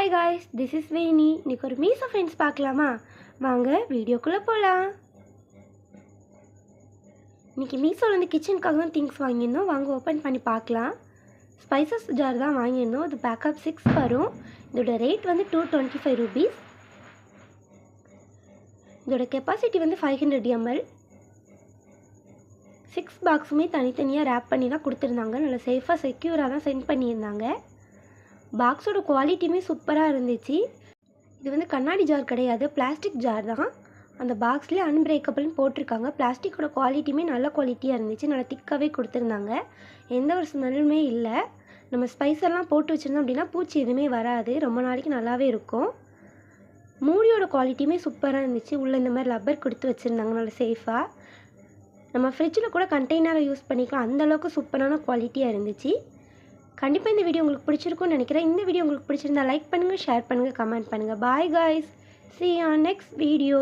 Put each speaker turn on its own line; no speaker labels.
Hi guys, this is Veni. இன்னைக்கு ஒரு meso friends பார்க்கலாமா? வாங்க வீடியோக்குள்ளே போகலாம். இன்னைக்கு மீசோலேருந்து கிச்சனுக்காக தான் திங்ஸ் வாங்கியிருந்தோம். வாங்க ஓப்பன் பண்ணி பார்க்கலாம். ஸ்பைசஸ் ஜார் தான் வாங்கியிருந்தோம். இது பேக்கப் 6 வரும். இதோட ரேட் வந்து 225 rupees. இதோட கெப்பாசிட்டி வந்து 500 ml. 6 பாக்ஸுமே தனித்தனியாக ரேப் பண்ணி தான் கொடுத்துருந்தாங்க. நல்லா சேஃபாக செக்யூராக தான் சென்ட் பண்ணியிருந்தாங்க. பாக்ஸோட குவாலிட்டியுமே சூப்பராக இருந்துச்சு. இது வந்து கண்ணாடி ஜார் கிடையாது, பிளாஸ்டிக் ஜார் தான். அந்த பாக்ஸ்லேயே அன்பிரேக்கபிள்னு போட்டிருக்காங்க. பிளாஸ்டிக்கோட குவாலிட்டியுமே நல்ல குவாலிட்டியாக இருந்துச்சு. நல்லா திக்காகவே கொடுத்துருந்தாங்க. எந்த ஒரு ஸ்மெல்லுமே இல்லை. நம்ம ஸ்பைஸ் எல்லாம் போட்டு வச்சுருந்தோம் அப்படின்னா பூச்சி எதுவுமே வராது. ரொம்ப நாளைக்கு நல்லாவே இருக்கும். மூடியோட குவாலிட்டியுமே சூப்பராக இருந்துச்சு. உள்ளே இந்த மாதிரி ரப்பர் கொடுத்து வச்சுருந்தாங்க நல்லா சேஃபாக. நம்ம ஃப்ரிட்ஜில் கூட கண்டெய்னரை யூஸ் பண்ணிக்கலாம். அந்தளவுக்கு சூப்பரான குவாலிட்டியாக இருந்துச்சு. கண்டிப்பாக இந்த வீடியோ உங்களுக்கு பிடிச்சிருக்கும்னு நினைக்கிறேன். இந்த வீடியோ உங்களுக்கு பிடிச்சிருந்தா லைக் பண்ணுங்கள், ஷேர் பண்ணுங்கள், கமெண்ட் பண்ணுங்கள். Bye guys, see you on next video.